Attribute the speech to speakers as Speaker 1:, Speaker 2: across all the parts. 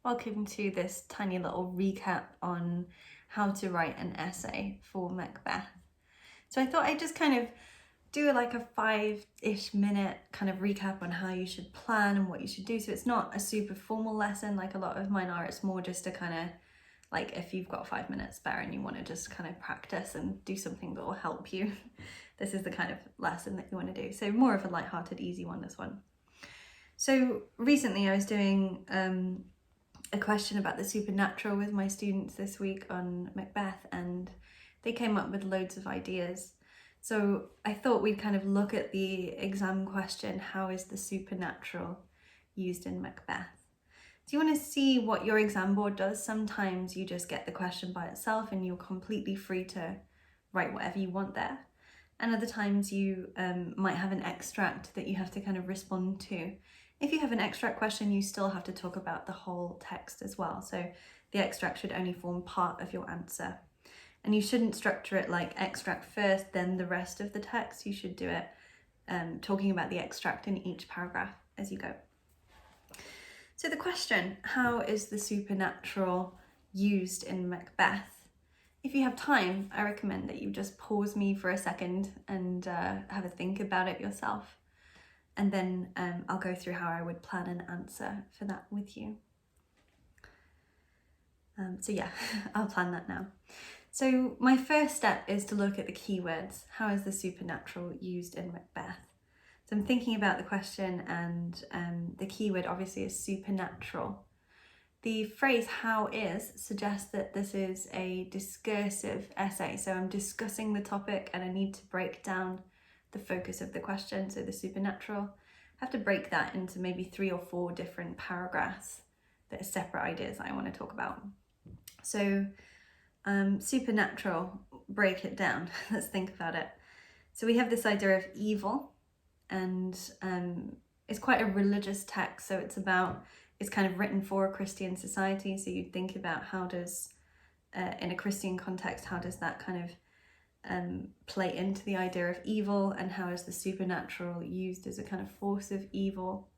Speaker 1: Welcome to this tiny little recap on how to write an essay for Macbeth. So I thought I'd just kind of do like a 5-ish minute kind of recap on how you should plan and what you should do. So it's not a super formal lesson like a lot of mine are. It's more just a kind of like if you've got 5 minutes spare and you want to just kind of practice and do something that will help you. This is the kind of lesson that you want to do. So more of a lighthearted, easy one, this one. So recently I was doing a question about the supernatural with my students this week on Macbeth, and they came up with loads of ideas. So I thought we'd kind of look at the exam question, how is the supernatural used in Macbeth? Do you want to see what your exam board does? Sometimes you just get the question by itself and you're completely free to write whatever you want there. And other times you might have an extract that you have to kind of respond to. If you have an extract question, you still have to talk about the whole text as well. So the extract should only form part of your answer. And you shouldn't structure it like extract first, then the rest of the text. You should do it talking about the extract in each paragraph as you go. So the question, how is the supernatural used in Macbeth? If you have time, I recommend that you just pause me for a second and have a think about it yourself. And then I'll go through how I would plan an answer for that with you. So yeah, I'll plan that now. So my first step is to look at the keywords. How is the supernatural used in Macbeth? So I'm thinking about the question, and the keyword obviously is supernatural. The phrase how is suggests that this is a discursive essay. So I'm discussing the topic and I need to break down the focus of the question, so the supernatural. I have to break that into maybe 3 or 4 different paragraphs that are separate ideas that I want to talk about. So supernatural, break it down. Let's think about it. So we have this idea of evil, and it's quite a religious text. So it's kind of written for a Christian society. So you think about how does, in a Christian context, how does that kind of play into the idea of evil, and how is the supernatural used as a kind of force of evil?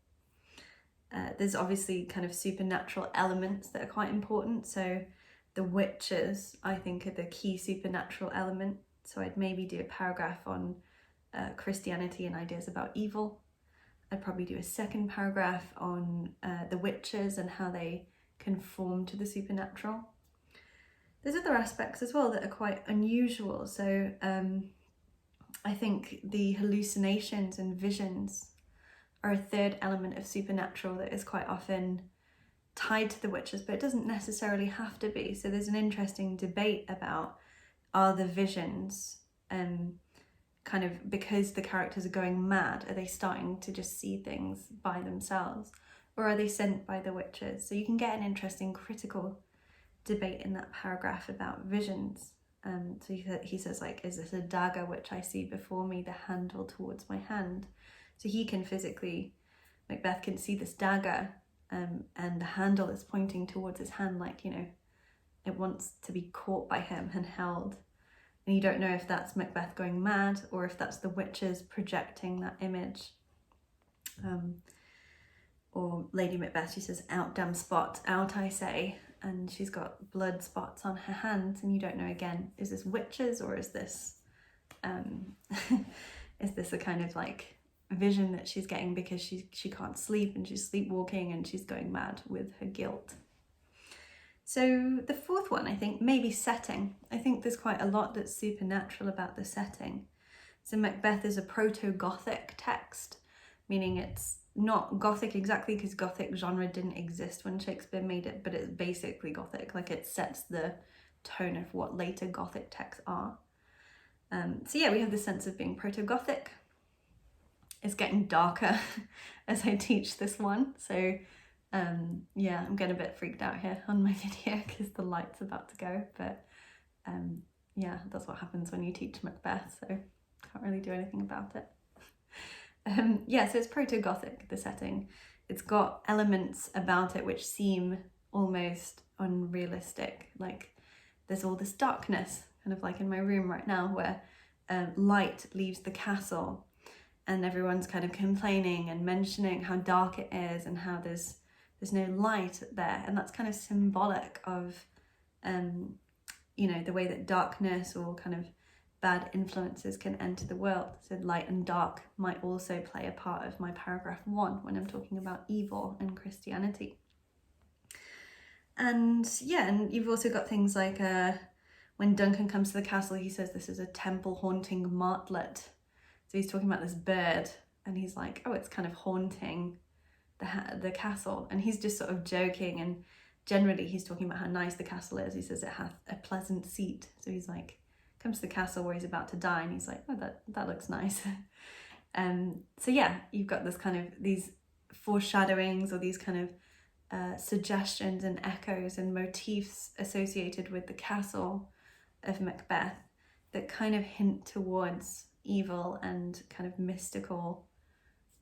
Speaker 1: There's obviously kind of supernatural elements that are quite important. So the witches, I think, are the key supernatural element. So I'd maybe do a paragraph on Christianity and ideas about evil. I'd probably do a second paragraph on the witches and how they conform to the supernatural. There's other aspects as well that are quite unusual. So I think the hallucinations and visions are a third element of supernatural that is quite often tied to the witches, but it doesn't necessarily have to be. So there's an interesting debate about, are the visions kind of because the characters are going mad, are they starting to just see things by themselves, or are they sent by the witches? So you can get an interesting critical debate in that paragraph about visions. So he says, like, is this a dagger which I see before me, the handle towards my hand? So he can physically, Macbeth can see this dagger, and the handle is pointing towards his hand, like, you know, it wants to be caught by him and held. And you don't know if that's Macbeth going mad or if that's the witches projecting that image. Or Lady Macbeth, she says, out damn spot, out I say, and she's got blood spots on her hands, and you don't know, again, is this witches or is this is this a kind of like vision that she's getting because she can't sleep and she's sleepwalking and she's going mad with her guilt. So the fourth one, I think, maybe setting. I think there's quite a lot that's supernatural about the setting. So Macbeth is a proto-Gothic text, meaning it's not Gothic exactly because Gothic genre didn't exist when Shakespeare made it, but it's basically Gothic, like it sets the tone of what later Gothic texts are. So yeah, we have the sense of being proto-Gothic. It's getting darker as I teach this one, so yeah, I'm getting a bit freaked out here on my video because the light's about to go, but yeah, that's what happens when you teach Macbeth, so can't really do anything about it. Yeah, so it's proto-Gothic, the setting. It's got elements about it which seem almost unrealistic, like there's all this darkness, kind of like in my room right now, where light leaves the castle and everyone's kind of complaining and mentioning how dark it is and how there's there's no light there, and that's kind of symbolic of you know, the way that darkness or kind of bad influences can enter the world. So light and dark might also play a part of my paragraph 1 when I'm talking about evil and Christianity. And yeah, and you've also got things like when Duncan comes to the castle, he says this is a temple haunting martlet. So he's talking about this bird, and he's like, oh, it's kind of haunting the castle, and he's just sort of joking, and generally he's talking about how nice the castle is. He says it hath a pleasant seat. So he's like, comes to the castle where he's about to die, and he's like, oh, that looks nice. So yeah, you've got this kind of these foreshadowings, or these kind of suggestions and echoes and motifs associated with the castle of Macbeth that kind of hint towards evil and kind of mystical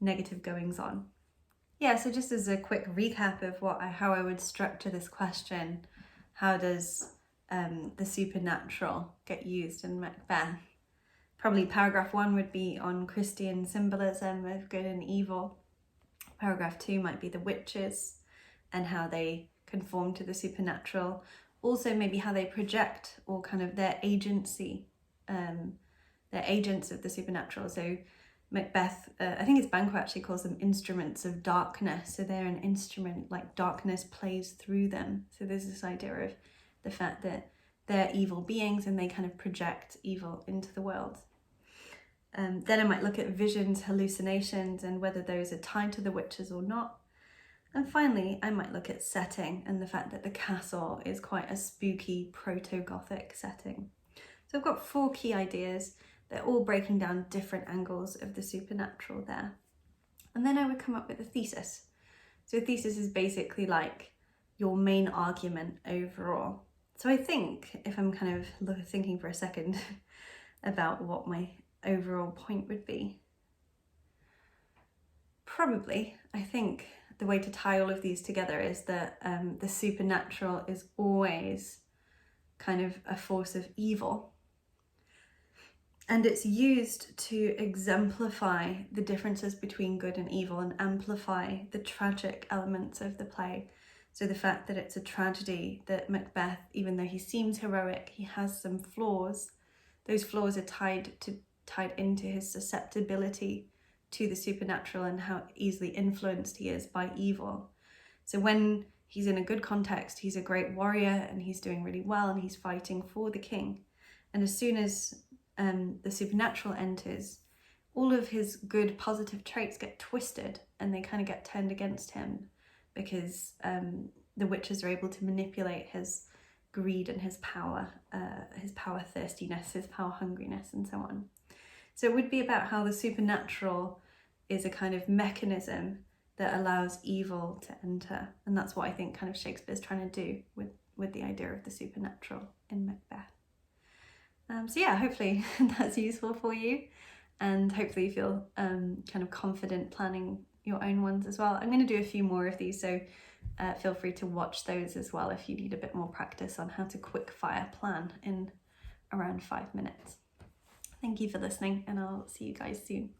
Speaker 1: negative goings on. Yeah, so just as a quick recap of how I would structure this question, how does the supernatural get used in Macbeth? Probably paragraph 1 would be on Christian symbolism of good and evil. Paragraph 2 might be the witches and how they conform to the supernatural. Also maybe how they project, or kind of their agency, they're agents of the supernatural. So Macbeth, I think it's Banquo actually calls them instruments of darkness. So they're an instrument, like darkness plays through them. So there's this idea of the fact that they're evil beings and they kind of project evil into the world. Then I might look at visions, hallucinations, and whether those are tied to the witches or not. And finally, I might look at setting and the fact that the castle is quite a spooky proto-Gothic setting. So I've got 4 key ideas. They're all breaking down different angles of the supernatural there. And then I would come up with a thesis. So a thesis is basically like your main argument overall. So I think, if I'm kind of thinking for a second about what my overall point would be, probably, I think the way to tie all of these together is that the supernatural is always kind of a force of evil. And it's used to exemplify the differences between good and evil and amplify the tragic elements of the play. So the fact that it's a tragedy, that Macbeth, even though he seems heroic, he has some flaws. Those flaws are tied into his susceptibility to the supernatural and how easily influenced he is by evil. So when he's in a good context, he's a great warrior and he's doing really well and he's fighting for the king. And as soon as the supernatural enters, all of his good positive traits get twisted and they kind of get turned against him, because the witches are able to manipulate his greed and his power thirstiness, his power hungriness, and so on. So it would be about how the supernatural is a kind of mechanism that allows evil to enter, and that's what I think kind of Shakespeare's trying to do with the idea of the supernatural in Macbeth. So yeah, hopefully that's useful for you, and hopefully you feel kind of confident planning your own ones as well. I'm going to do a few more of these, so feel free to watch those as well if you need a bit more practice on how to quick fire plan in around 5 minutes. Thank you for listening, and I'll see you guys soon.